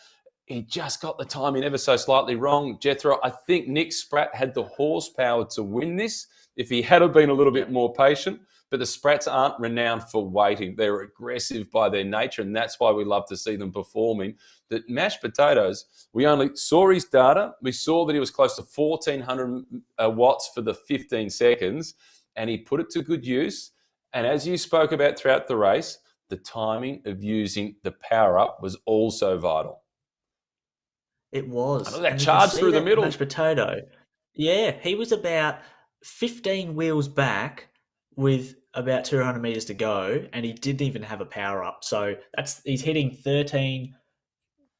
He just got the timing ever so slightly wrong. Jethro, I think Nick Spratt had the horsepower to win this if he had been a little bit more patient. But the Sprats aren't renowned for waiting. They're aggressive by their nature, and that's why we love to see them performing. But mashed potatoes, we only saw his data. We saw that he was close to 1,400 watts for the 15 seconds, and he put it to good use. And as you spoke about throughout the race, the timing of using the power-up was also vital. It was. Look at that charge through the middle. Mashed potato. Yeah, he was about 15 wheels back with about 200 meters to go, and he didn't even have a power up. So he's hitting 13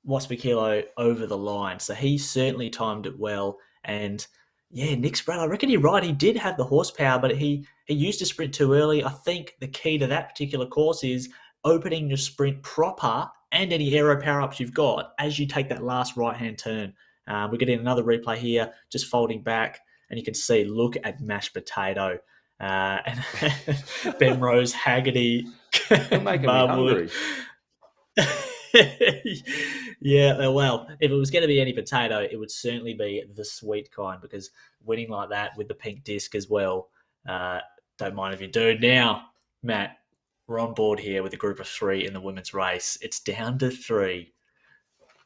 watts per kilo over the line. So he certainly timed it well. And yeah, Nick Spratt, I reckon you're right. He did have the horsepower, but he used a sprint too early. I think the key to that particular course is opening your sprint proper and any aero power ups you've got as you take that last right hand turn. We're getting another replay here, just folding back, and you can see, look at mashed potato. And Ben Rose, Haggerty, You're making me hungry. Yeah, well, if it was going to be any potato, it would certainly be the sweet kind, because winning like that with the pink disc as well, don't mind if you do. Now, Matt, we're on board here with a group of 3 in the women's race. It's down to 3.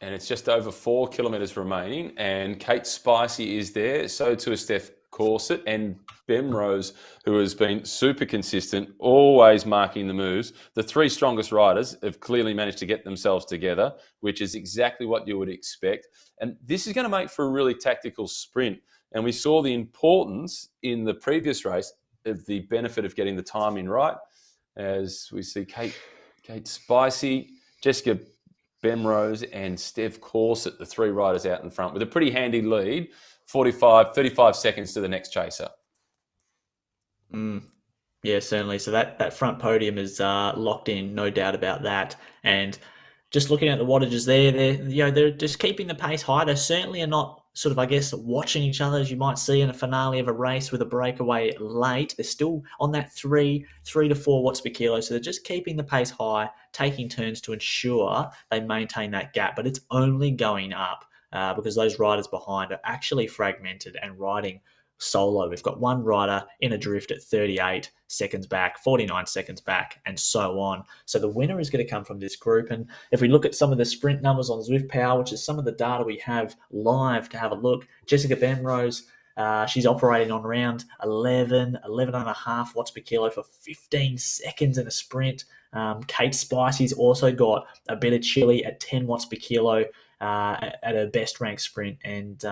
And it's just over 4 kilometres remaining. And Kate Spicey is there. So too is Steph Corset and Bemrose, who has been super consistent, always marking the moves. The 3 strongest riders have clearly managed to get themselves together, which is exactly what you would expect. And this is going to make for a really tactical sprint. And we saw the importance in the previous race of the benefit of getting the timing right. As we see Kate Spicey, Jessica Bemrose and Steph Corset, the 3 riders out in front with a pretty handy lead, 35 seconds to the next chaser. Yeah, certainly. So that front podium is locked in, no doubt about that. And just looking at the wattages there, they're just keeping the pace high. They certainly are not sort of, I guess, watching each other as you might see in a finale of a race with a breakaway late. They're still on that 3 to 4 watts per kilo. So they're just keeping the pace high, taking turns to ensure they maintain that gap. But it's only going up because those riders behind are actually fragmented and riding solo. We've got one rider in a drift at 38 seconds back, 49 seconds back, and so on. So the winner is going to come from this group. And if we look at some of the sprint numbers on Zwift Power, which is some of the data we have live to have a look, Jessica Bemrose, she's operating on around 11 and a half watts per kilo for 15 seconds in a sprint. Kate Spicey's also got a bit of chili at 10 watts per kilo at her best ranked sprint. And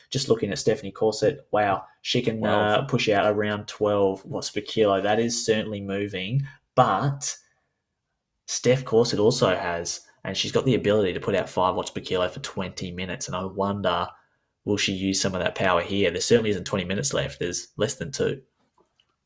just looking at Stephanie Corset, wow, she can push out around 12 watts per kilo. That is certainly moving. But Steph Corset also has, and she's got the ability to put out 5 watts per kilo for 20 minutes. And I wonder, will she use some of that power here? There certainly isn't 20 minutes left. There's less than 2.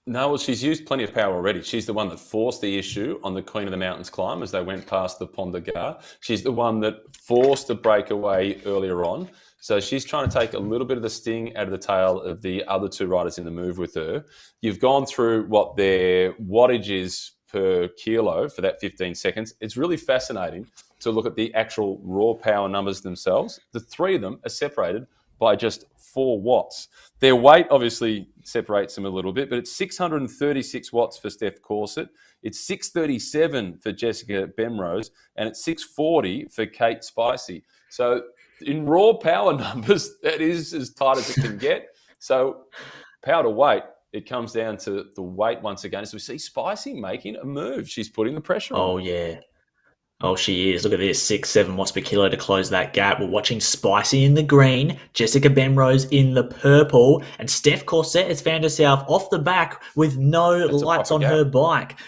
No, well, she's used plenty of power already. She's the one that forced the issue on the Queen of the Mountains climb as they went past the Pont de Gare. She's the one that forced the breakaway earlier on. So she's trying to take a little bit of the sting out of the tail of the other 2 riders in the move with her. You've gone through what their wattage is per kilo for that 15 seconds. It's really fascinating to look at the actual raw power numbers themselves. The 3 of them are separated by just 4 watts. Their weight obviously separates them a little bit, but it's 636 watts for Steph Corset. It's 637 for Jessica Bemrose, and it's 640 for Kate Spicey. So in raw power numbers, that is as tight as it can get. So power to weight, it comes down to the weight once again. As we see Spicey making a move. She's putting the pressure on. Oh, yeah. Oh, she is. Look at this, 6-7 watts per kilo to close that gap. We're watching Spicey in the green, Jessica Bemrose in the purple, and Steph Corset has found herself off the back with no lights on her bike.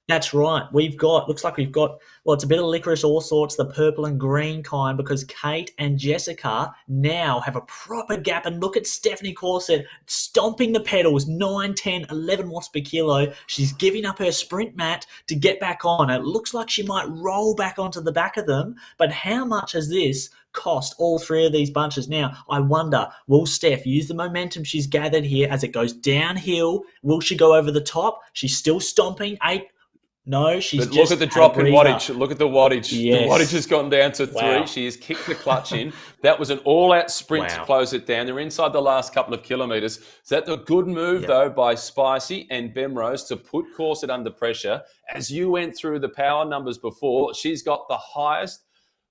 That's right. Looks like we've got, well, it's a bit of licorice, all sorts, the purple and green kind, because Kate and Jessica now have a proper gap. And look at Stephanie Corset stomping the pedals, 9, 10, 11 watts per kilo. She's giving up her sprint mat to get back on. It looks like she might roll back onto the back of them. But how much has this cost all three of these bunches? Now, I wonder, will Steph use the momentum she's gathered here as it goes downhill? Will she go over the top? She's still stomping. No, she's But just look at the had drop a in breather. wattage. Look at the wattage. The Yes. wattage has gone down to 3. Wow. She has kicked the clutch in. That was an all-out sprint to Wow. close it down. They're inside the last couple of kilometres. So that's a good move, though, by Spicy and Bemrose to put Corset under pressure. As you went through the power numbers before, she's got the highest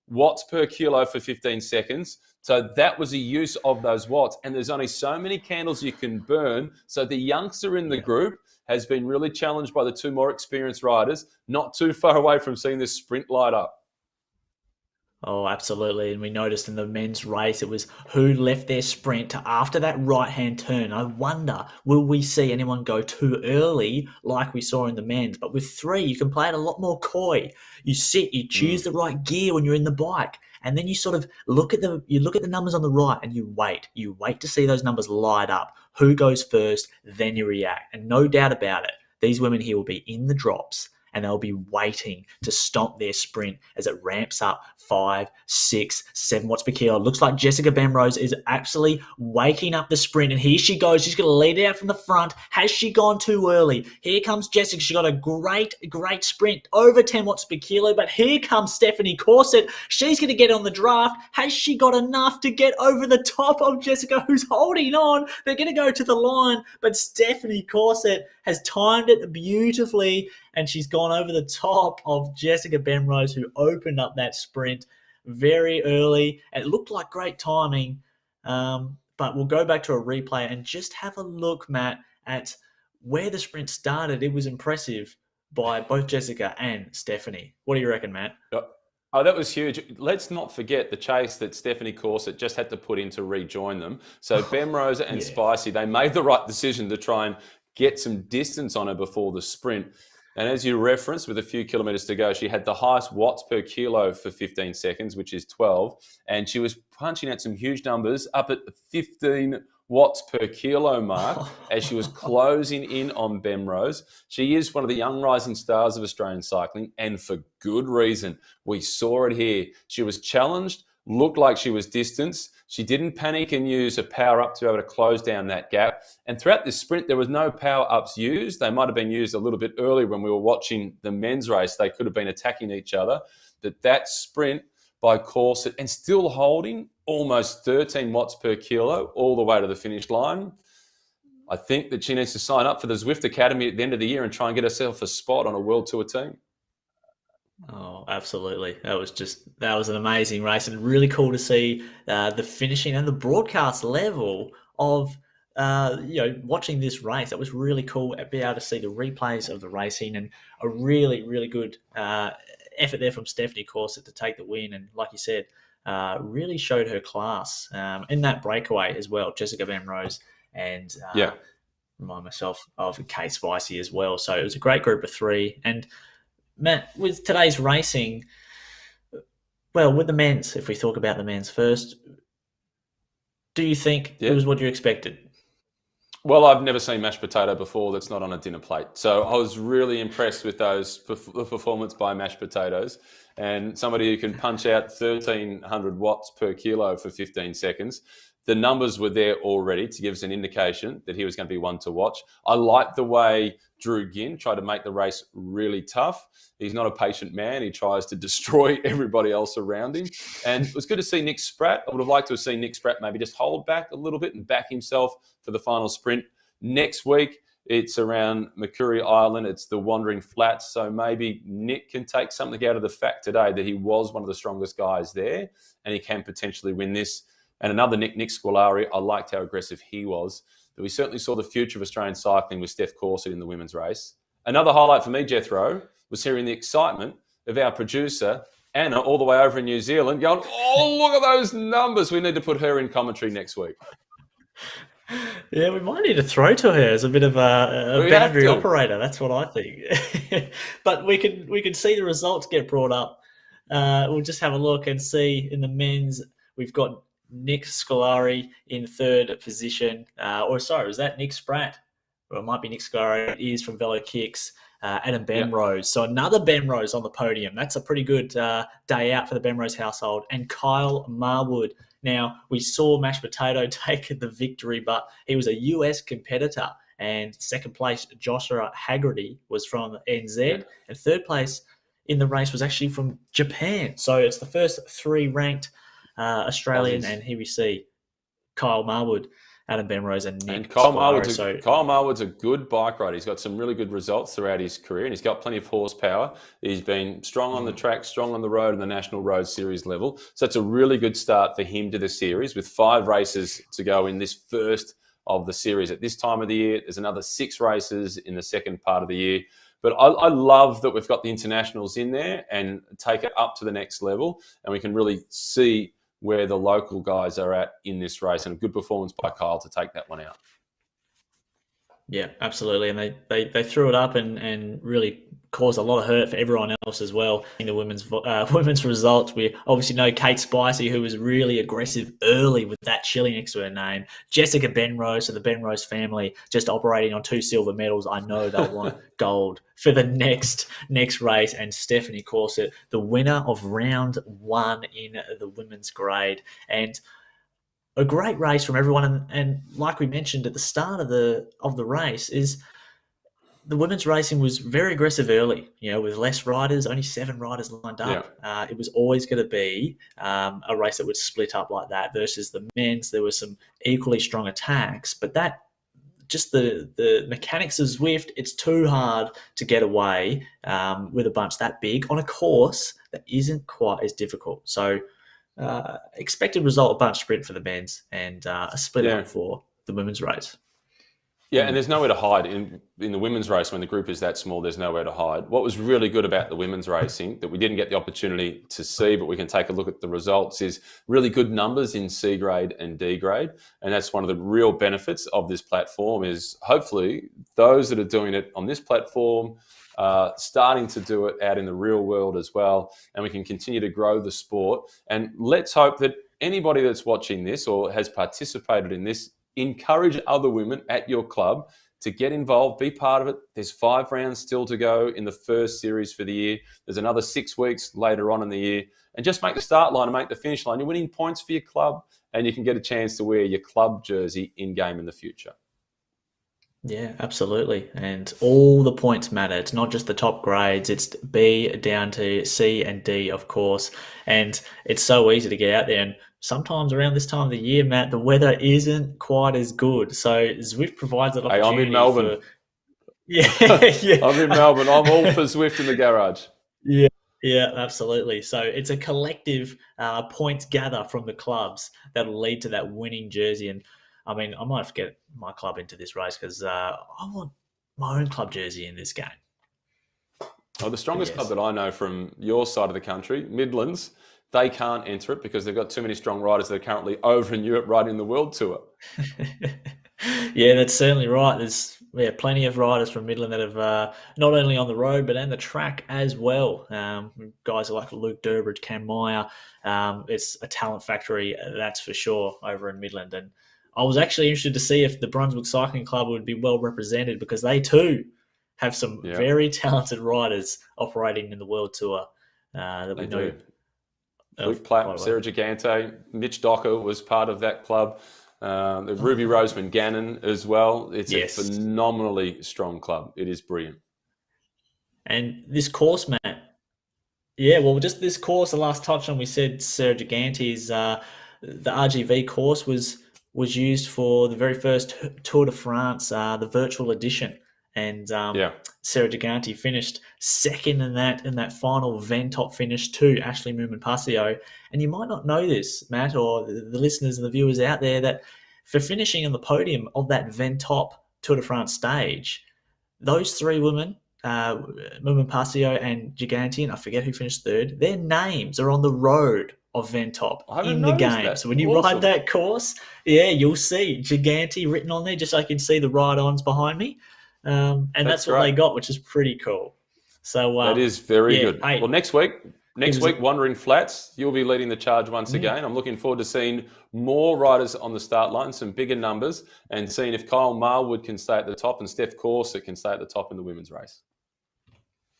watts per kilo for 15 seconds. So that was a use of those watts. And there's only so many candles you can burn. So the youngster in the group has been really challenged by the 2 more experienced riders, not too far away from seeing this sprint light up. Oh, absolutely. And we noticed in the men's race, it was who left their sprint to after that right-hand turn. I wonder, will we see anyone go too early like we saw in the men's? But with 3, you can play it a lot more coy. You sit, you choose the right gear when you're in the bike. And then you sort of look at the numbers on the right and you wait. You wait to see those numbers light up. Who goes first, then you react. And no doubt about it, these women here will be in the drops and they'll be waiting to stomp their sprint as it ramps up 5, 6, 7 watts per kilo. Looks like Jessica Bemrose is actually waking up the sprint, and here she goes. She's going to lead it out from the front. Has she gone too early? Here comes Jessica. She got a great sprint, over 10 watts per kilo, but here comes Stephanie Corset. She's going to get on the draft. Has she got enough to get over the top of Jessica, who's holding on? They're going to go to the line, but Stephanie Corset has timed it beautifully, and she's gone over the top of Jessica Bemrose, who opened up that sprint very early. It looked like great timing, but we'll go back to a replay and just have a look, Matt, at where the sprint started. It was impressive by both Jessica and Stephanie. What do you reckon, Matt? Oh, that was huge. Let's not forget the chase that Stephanie Corset just had to put in to rejoin them. So Bemrose and Spicy, they made the right decision to try and get some distance on her before the sprint. And as you referenced, with a few kilometres to go, she had the highest watts per kilo for 15 seconds, which is 12. And she was punching out some huge numbers up at the 15 watts per kilo mark as she was closing in on Bemrose. She is one of the young rising stars of Australian cycling, and for good reason. We saw it here. She was challenged, looked like she was distanced. She didn't panic and use a power up to be able to close down that gap. And throughout this sprint, there was no power ups used. They might have been used a little bit earlier when we were watching the men's race. They could have been attacking each other. But that sprint by Corset and still holding almost 13 watts per kilo all the way to the finish line. I think that she needs to sign up for the Zwift Academy at the end of the year and try and get herself a spot on a World Tour team. Oh, absolutely. That was an amazing race, and really cool to see the finishing and the broadcast level of watching this race. That was really cool to be able to see the replays of the racing, and a really, really good effort there from Stephanie Corset to take the win. And like you said, really showed her class in that breakaway as well. Jessica Bemrose and remind myself of Kate Spicy as well. So it was a great group of 3. And Matt, with today's racing, well, with the men's, if we talk about the men's first, do you think it was what you expected? Well, I've never seen mashed potato before that's not on a dinner plate. So I was really impressed with the performance by mashed potatoes, and somebody who can punch out 1,300 watts per kilo for 15 seconds. The numbers were there already to give us an indication that he was going to be one to watch. I like the way Drew Ginn tried to make the race really tough. He's not a patient man. He tries to destroy everybody else around him. And it was good to see Nick Spratt. I would have liked to have seen Nick Spratt maybe just hold back a little bit and back himself for the final sprint. Next week, it's around Mercury Island. It's the Wandering Flats. So maybe Nick can take something out of the fact today that he was one of the strongest guys there and he can potentially win this. And another Nick Scolari, I liked how aggressive he was. But we certainly saw the future of Australian cycling with Steph Corset in the women's race. Another highlight for me, Jethro, was hearing the excitement of our producer, Anna, all the way over in New Zealand, going, oh, look at those numbers. We need to put her in commentary next week. Yeah, we might need to throw to her as a bit of a We have boundary to. operator. That's what I think. But we can see the results get brought up. We'll just have a look and see in the men's. We've got Nick Scolari in third position. Or sorry, was that Nick Spratt? Or it might be Nick Scolari. It is from Velo Kicks. Adam Yep. Benrose. So another Benrose on the podium. That's a pretty good day out for the Benrose household. And Kyle Marwood. Now, we saw Mashed Potato take the victory, but he was a US competitor. And second place, Joshua Haggerty, was from Yeah. NZ. And third place in the race was actually from Japan. So it's the first three ranked Australian. Aussies. And here we see Kyle Marwood, Adam Benrose, and And Nick Scolari. So Kyle Marwood's a good bike rider. He's got some really good results throughout his career, and he's got plenty of horsepower. He's been strong on the track, strong on the road, and the National Road Series level. So it's a really good start for him to the series, with 5 races to go in this first of the series. At this time of the year, there's another 6 races in the second part of the year. But I love that we've got the internationals in there and take it up to the next level, and we can really see where the local guys are at in this race, and a good performance by Kyle to take that one out. yeah, absolutely. And they threw it up and really caused a lot of hurt for everyone else as well in the women's results. We obviously know Kate Spicy, who was really aggressive early with that chili next to her name. Jessica Benrose, so the Benrose family, just operating on 2 silver medals. I know they'll want gold for the next race. And Stephanie Corset, the winner of round 1 in the women's grade. And a great race from everyone, and like we mentioned at the start of the race, is the women's racing was very aggressive early. With less riders, only 7 riders lined Yeah. up. It was always going to be a race that would split up like that. Versus the men's, there were some equally strong attacks, but that just the mechanics of Zwift, it's too hard to get away with a bunch that big on a course that isn't quite as difficult. So. Expected result, a bunch sprint for the men's and a split up for the women's race. Yeah, and there's nowhere to hide in the women's race. When the group is that small, there's nowhere to hide. What was really good about the women's racing that we didn't get the opportunity to see, but we can take a look at the results, is really good numbers in C grade and D grade. And that's one of the real benefits of this platform, is hopefully those that are doing it on this platform starting to do it out in the real world as well, and we can continue to grow the sport. And let's hope that anybody that's watching this or has participated in this, encourage other women at your club to get involved, be part of it. There's 5 rounds still to go in the first series for the year. There's another 6 weeks later on in the year, and just make the start line and make the finish line. You're winning points for your club, and you can get a chance to wear your club jersey in game in the future. Yeah, absolutely. And all the points matter. It's not just the top grades. It's B down to C and D, of course. And it's so easy to get out there. And sometimes around this time of the year, Matt, the weather isn't quite as good. So Zwift provides an opportunity. Hey, I'm in Melbourne. Yeah. I'm in Melbourne. I'm all for Zwift in the garage. Yeah, absolutely. So it's a collective points gather from the clubs that'll lead to that winning jersey. And I mean, I might have to get my club into this race because I want my own club jersey in this game. Oh, the strongest club that I know from your side of the country, Midlands, they can't enter it because they've got too many strong riders that are currently over in Europe riding the World Tour. Yeah, that's certainly right. There's plenty of riders from Midland that have not only on the road but on the track as well. Guys like Luke Durbridge, Cam Meyer. It's a talent factory, that's for sure, over in Midland. And I was actually interested to see if the Brunswick Cycling Club would be well represented because they too have some very talented riders operating in the World Tour that we know. Luke Platt, Sarah Gigante, Mitch Docker was part of that club. The Ruby Roseman Gannon as well. It's a phenomenally strong club. It is brilliant. And this course, Matt. Yeah, well, just this course, the last touch on, we said Sarah Gigante's, the R.G.V course was used for the very first Tour de France, the virtual edition. And Sarah Gigante finished second in that final Ventop finish to Ashley Moolman-Pasio. And you might not know this, Matt, or the listeners and the viewers out there, that for finishing on the podium of that Ventop Tour de France stage, those 3 women, Moolman-Pasio and Gigante, and I forget who finished third, their names are on the road of Ventop I haven't in the noticed game. that. So when you Awesome. ride that course, yeah, you'll see Gigante written on there, just so I can see the ride-ons behind me. And that's what they great. got, which is pretty cool. So That is very yeah, good. hey, Well, next week, was Wandering Flats, you'll be leading the charge once again. I'm looking forward to seeing more riders on the start line, some bigger numbers, and seeing if Kyle Marwood can stay at the top and Steph Corset can stay at the top in the women's race.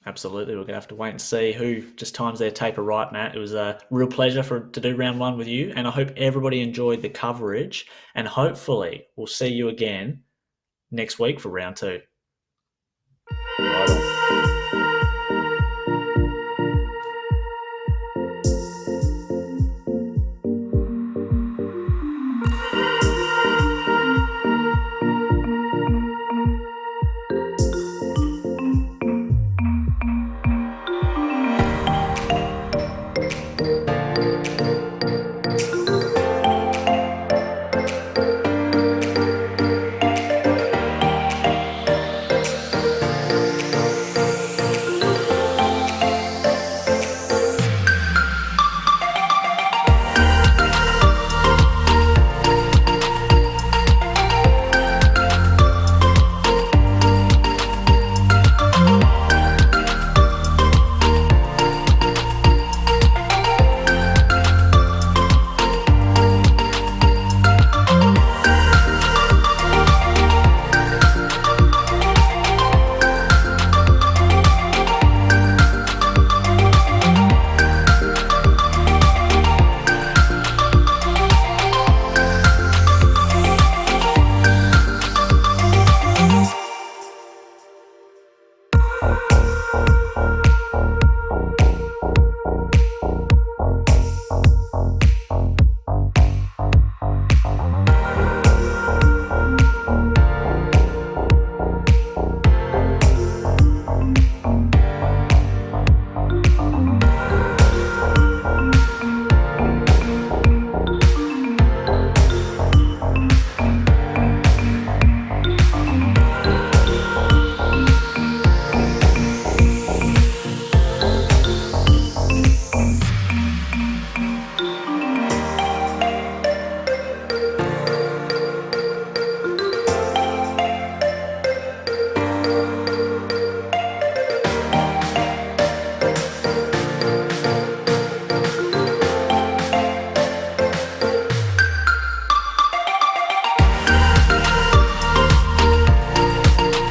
Absolutely. We're going to have to wait and see who just times their taper right, Matt. It was a real pleasure to do round one with you, and I hope everybody enjoyed the coverage, and hopefully we'll see you again next week for round two. Right on.